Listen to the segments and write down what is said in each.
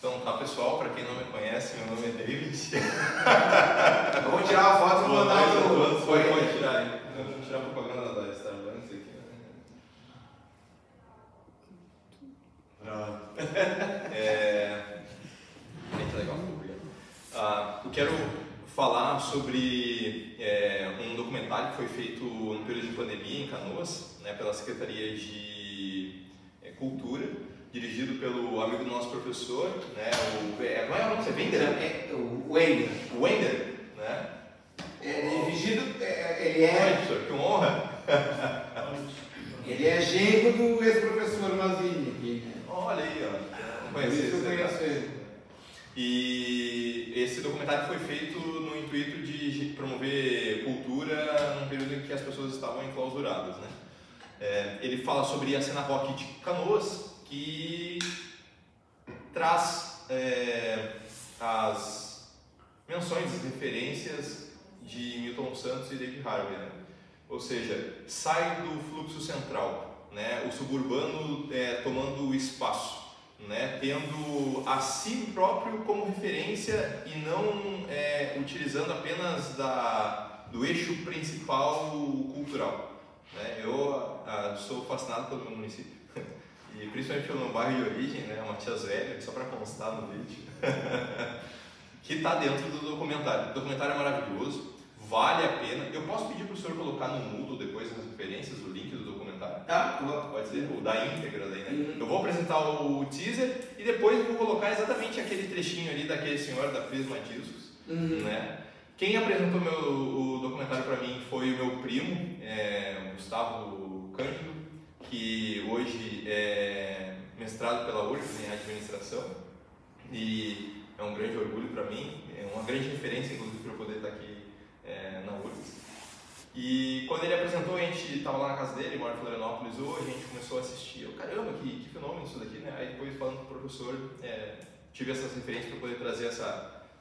Então tá, pessoal, para quem não me conhece, meu nome é David. Vamos tirar uma foto e mandar pro... Pode tirar aí. Vamos tirar a propaganda da Starbucks aqui. Pronto. Muito legal, obrigado. Eu quero falar sobre um documentário que foi feito no período de pandemia em Canoas, né, pela Secretaria de Cultura, dirigido pelo amigo do nosso professor, né, qual é o nome? Você Wender? O Wender. O Wender, né? Ele é... Professor, que honra! Ele é genro do ex-professor Mazini aqui, né? Olha aí, ó. Não conhecia eu conheço ele. E esse documentário foi feito no intuito de promover cultura num período em que as pessoas estavam enclausuradas, né? Ele fala sobre a cena rock de Canoas, que traz as menções, as referências de Milton Santos e David Harvey, né? Ou seja, sai do fluxo central, né? O suburbano tomando o espaço, né? Tendo a si próprio como referência e não utilizando apenas do eixo principal cultural, né? Eu sou fascinado pelo meu município e principalmente pelo meu bairro de origem, né? Matias Velho, só para constar no vídeo, que está dentro do documentário. O documentário é maravilhoso, vale a pena. Eu posso pedir para o senhor colocar no Moodle depois nas referências o link do documentário? Pode ser, o da íntegra daí, né? Eu vou apresentar o teaser e depois eu vou colocar exatamente aquele trechinho ali daquele senhor da Prisma Discos, né? Quem apresentou o documentário para mim foi o meu primo, Gustavo Cândido, que hoje é mestrado pela URGS em administração, e é um grande orgulho para mim, é uma grande referência inclusive para eu poder estar aqui na URGS. E quando ele apresentou, a gente estava lá na casa dele, mora em Florianópolis hoje, a gente começou a assistir. Caramba, que fenômeno isso daqui, né? Aí depois, falando com o professor, tive essas referências para poder trazer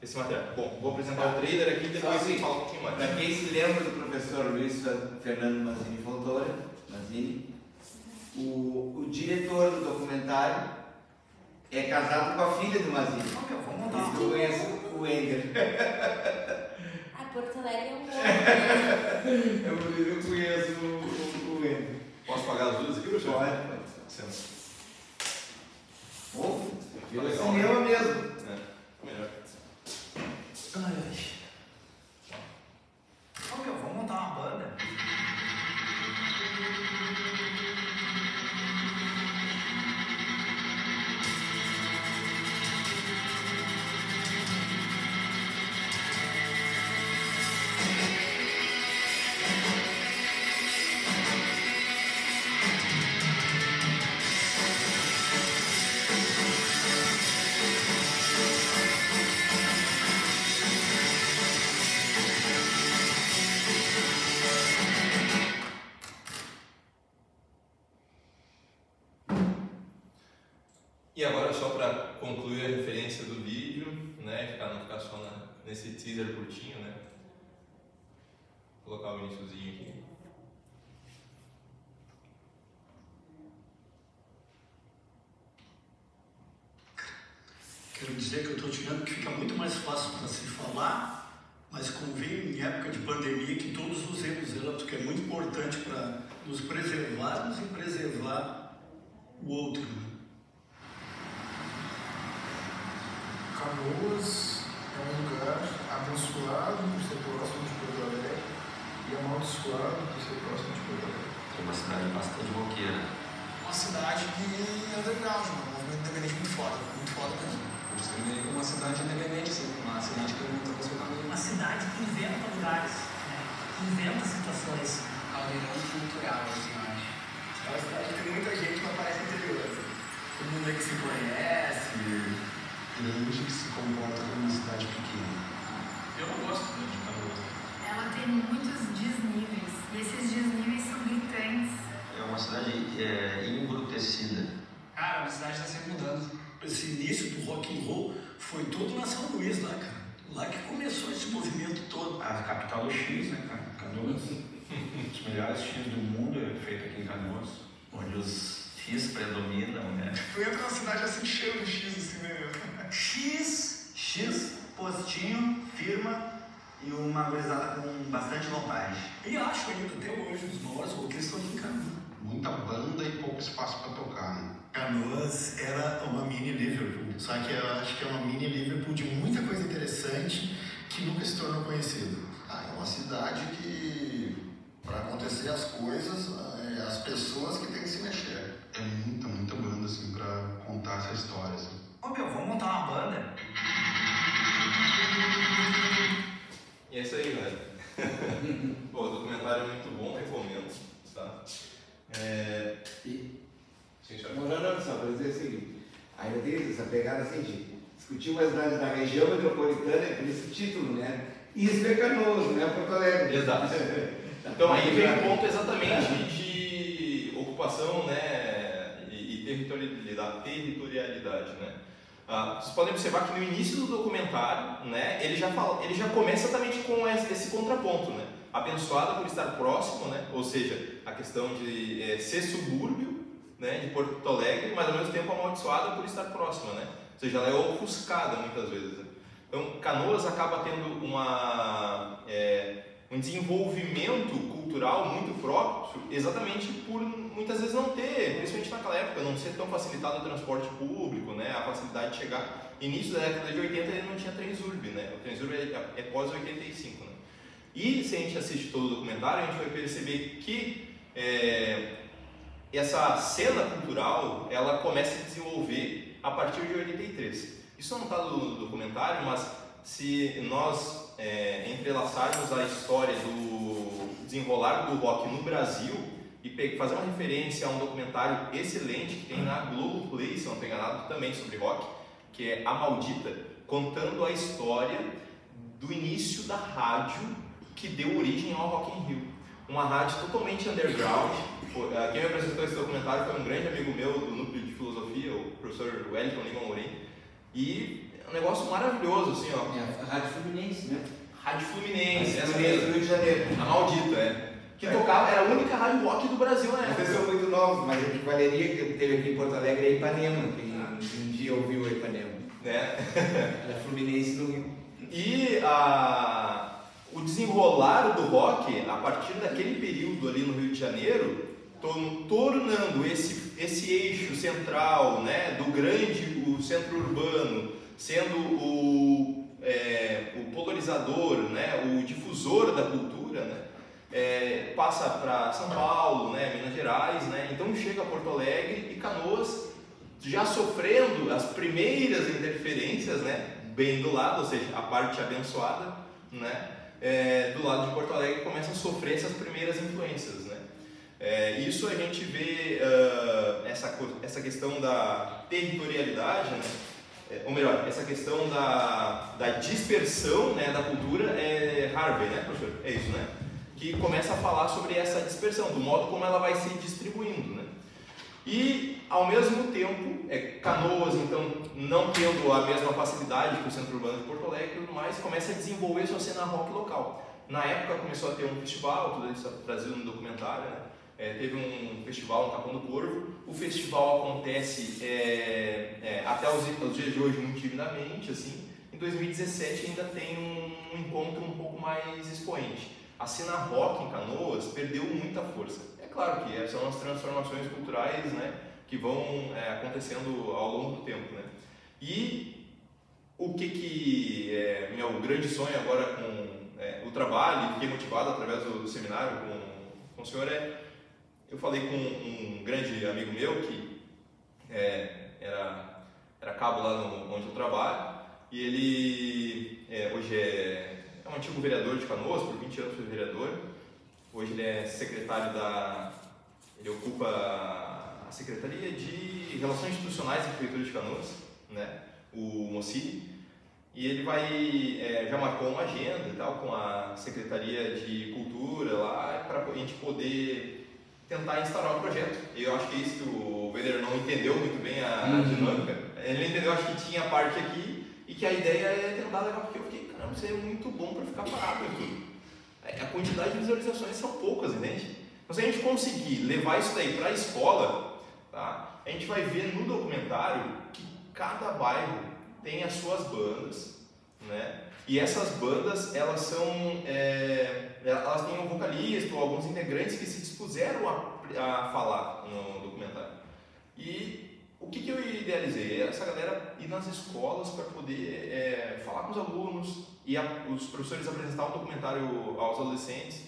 esse material. Bom, vou apresentar o trailer aqui e depois assim, falar um pouquinho mais. Para quem se lembra do professor Luiz Fernando Mazini Fontoura, o diretor do documentário é casado com a filha do Mazini. Eu conheço o Wender. Porto Alegre é um bom. Eu conheço o Wender. Posso pagar as luzes aqui, professor? Pode. Legal, cinema mesmo. Melhor. Vamos montar uma banda. E agora, só para concluir a referência do vídeo, né, não ficar só nesse teaser curtinho, né, vou colocar o iniciozinho aqui. Quero dizer que eu estou tirando que fica muito mais fácil para se falar, mas convém em época de pandemia que todos usemos ela, porque é muito importante para nos preservarmos e preservar o outro. Canoas é um lugar abençoado por ser próximo de Porto Alegre e amaldiçoado por ser próximo de Porto Alegre. É uma cidade bastante roqueira. Uma cidade que é underground, um movimento independente muito foda mesmo. Eu descrevi uma cidade independente, assim, uma cidade que tem muita possibilidade. Uma cidade que inventa lugares, né? Que inventa situações. Caldeirão cultural, assim, eu acho. É uma cidade que tem muita gente, mas parece interior. Todo mundo é que se conhece. Grande que se comporta como uma cidade pequena. Eu não gosto de Canoas. Ela tem muitos desníveis e esses desníveis são gritantes. É uma cidade embrutecida. Cara, a cidade está sempre mudando. Esse início do rock and roll foi todo na São Luís, lá, cara. Lá que começou esse movimento todo. A capital do X, né, cara? Canoas. Os melhores X do mundo é feito aqui em Canoas. Onde os X predominam, né? Tu entra na cidade assim cheio de X, assim, né? curtinho, firma e uma gurizada com bastante vontade. E acho ainda até hoje, os maiores roqueiros estão aqui em Canoas. Muita banda e pouco espaço para tocar, né? Canoas era uma mini Liverpool, só que eu acho que é uma mini Liverpool de muita coisa interessante que nunca se tornou conhecido. É uma cidade que, para acontecer as coisas, as pessoas que têm que se mexer. É muita banda, assim, para contar essa história, assim. Ô meu, vamos montar uma banda. E é isso aí, galera. Pô, o documentário é muito bom, recomendo, tá? Não, só para dizer o seguinte, ainda tem essa pegada assim de discutir uma cidade da região metropolitana por esse título, né? Isso é Canoas, não é Porto Alegre. Exato. Então aí vem o ponto exatamente de ocupação, né, e territorialidade, né? Vocês podem observar que no início do documentário, né, ele já começa exatamente com esse contraponto, né? Abençoada por estar próximo, né? Ou seja, a questão de ser subúrbio, né, de Porto Alegre, mas ao mesmo tempo amaldiçoada por estar próxima, né? Ou seja, ela é ofuscada muitas vezes. Né? Então, Canoas acaba tendo um desenvolvimento cultural muito próprio, exatamente por muitas vezes não ter, principalmente naquela época, não ser tão facilitado o transporte público, né? A facilidade de chegar. Início da década de 80 ele não tinha Transurb, né? O Transurb é pós-85, né? E se a gente assiste todo o documentário, a gente vai perceber que essa cena cultural ela começa a se desenvolver a partir de 83. Isso não está no documentário, mas se nós entrelaçarmos a história do desenrolar do rock no Brasil e fazer uma referência a um documentário excelente que tem na Globoplay, se não estou enganado, também sobre rock, que é A Maldita, contando a história do início da rádio que deu origem ao Rock in Rio. Uma rádio totalmente underground. Quem me apresentou esse documentário foi um grande amigo meu do núcleo de filosofia, o professor Wellington Lima Morim. E é um negócio maravilhoso, assim, ó. A Rádio Fluminense, né? Rádio Fluminense, essa mesmo, do Rio de Janeiro. A Maldita, que tocava, era a única rádio rock do Brasil, né? Vocês são muito novos, mas a equivaleria que teve aqui em Porto Alegre é Ipanema, quem um dia ouviu a Ipanema. Era Fluminense no Rio. E o desenrolar do rock, a partir daquele período ali no Rio de Janeiro, tornando esse eixo central, né, do o centro urbano, sendo o polarizador, né, o difusor da cultura, né, passa para São Paulo, né, Minas Gerais, né, então chega a Porto Alegre e Canoas já sofrendo as primeiras interferências, né, bem do lado, ou seja, a parte abençoada, né, do lado de Porto Alegre começa a sofrer essas primeiras influências, né. Isso a gente vê essa questão da territorialidade, né? Ou melhor, essa questão da dispersão, né, da cultura Harvey, né, professor? É isso, né? Que começa a falar sobre essa dispersão, do modo como ela vai se distribuindo, né? E, ao mesmo tempo, Canoas, então, não tendo a mesma facilidade que o centro urbano de Porto Alegre e tudo mais, começa a desenvolver sua cena rock local. Na época começou a ter um festival, tudo isso trazido no documentário, né? Teve um festival no Capão do Corvo. O festival acontece até os dias de hoje muito timidamente, assim. Em 2017 ainda tem um encontro um pouco mais expoente. A cena rock em Canoas perdeu muita força. É claro que são as transformações culturais, né, que vão acontecendo ao longo do tempo, né? E o que é meu grande sonho agora com o trabalho, e fiquei motivado através do seminário com o senhor eu falei com um grande amigo meu que era cabo lá onde eu trabalho, e ele hoje é um antigo vereador de Canoas, por 20 anos foi vereador. Hoje ele é secretário ele ocupa a Secretaria de Relações Institucionais da Prefeitura de Canoas, né, o Mocini, e ele já marcou uma agenda e tal com a Secretaria de Cultura lá para a gente poder tentar instaurar o projeto. E eu acho que é isso que o Weller não entendeu muito bem a dinâmica. Ele entendeu, acho que tinha a parte aqui e que a ideia é tentar levar, porque eu fiquei, caramba, isso é muito bom para ficar parado em tudo. A quantidade de visualizações são poucas, entende? Então, se a gente conseguir levar isso daí para a escola, tá, a gente vai ver no documentário que cada bairro tem as suas bandas, né? E essas bandas, elas são, elas têm um vocalista ou alguns integrantes que se dispuseram a falar no documentário. E o que eu idealizei? Essa galera ir nas escolas para poder falar com os alunos e os professores apresentar o documentário aos adolescentes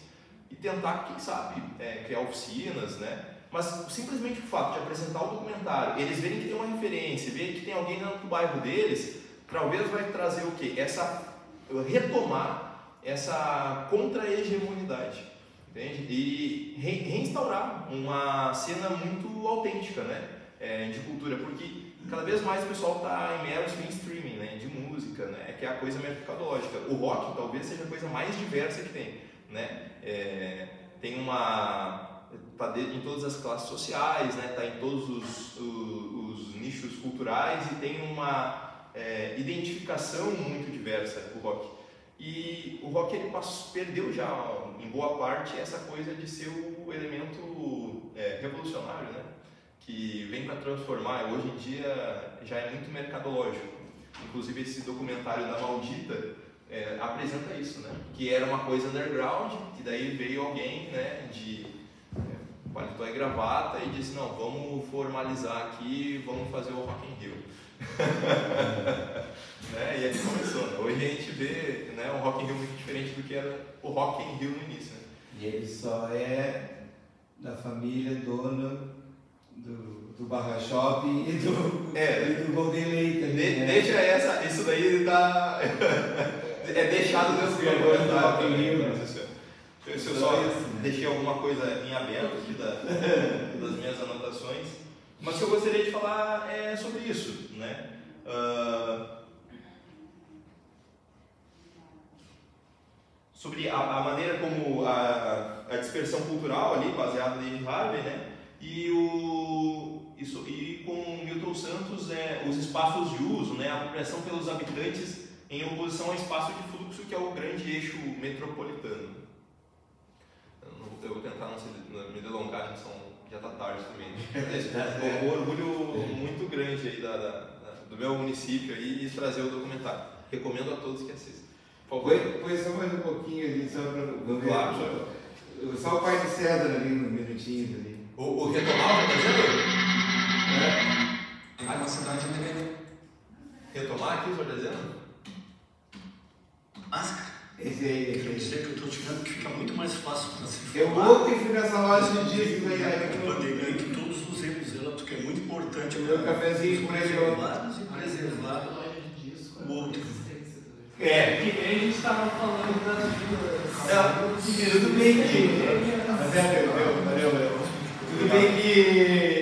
e tentar, quem sabe, criar oficinas, né? Mas simplesmente o fato de apresentar o documentário, eles verem que tem uma referência, verem que tem alguém dentro do bairro deles, talvez vai trazer o quê? Retomar essa contra-hegemonidade, entende? E reinstaurar uma cena muito autêntica, né? De cultura, porque cada vez mais o pessoal está imerso em streaming, né? De música, né? Que é a coisa mercadológica. O rock talvez seja a coisa mais diversa que tem, né? Tem está em todas as classes sociais, né? Está em todos os nichos culturais e tem uma identificação muito diversa o rock. E o rock ele perdeu já, em boa parte, essa coisa de ser o elemento revolucionário, né? Que vem para transformar. Hoje em dia já é muito mercadológico. Inclusive esse documentário da Maldita apresenta isso, né? Que era uma coisa underground, que daí veio alguém, né, de paletó e gravata e disse, não, vamos formalizar aqui, vamos fazer o Rock in Rio. Né? E aí começou, né? Hoje a gente vê, né, um Rock in Rio muito diferente do que era o Rock in Rio no início, né? E ele só é da família dona do Barra Shopping e do Golden Lake também, né? Deixa isso daí tá deixado dentro do documentário. Eu só deixei alguma coisa em aberto aqui das minhas anotações, mas que eu gostaria de falar sobre isso, né? Sobre a maneira como a dispersão cultural ali, baseada em Harvey, né? E com Milton Santos, os espaços de uso, né? A apropriação pelos habitantes em oposição ao espaço de fluxo, que é o grande eixo metropolitano. Eu vou tentar não me delongar, já está tarde também. Um orgulho muito grande aí do meu município aí, e trazer o documentário. Recomendo a todos que assistam. Põe só mais um pouquinho ali, só para... Claro, só o pai de César ali, uns minutinhos ali. O retomar, tá dizendo? A nossa cidade deveria... Retomar aqui, o senhor tá dizendo? Máscara. Esse aí. Eu quero dizer que eu estou tirando que fica muito mais fácil para se falar. Eu vou e fui nessa loja de discos aí. Pandemia que todos usemos ela, porque é muito importante. Meu cafezinho preservar e preservar o outro. Que nem a gente estava falando Tudo bem que... Tudo bem que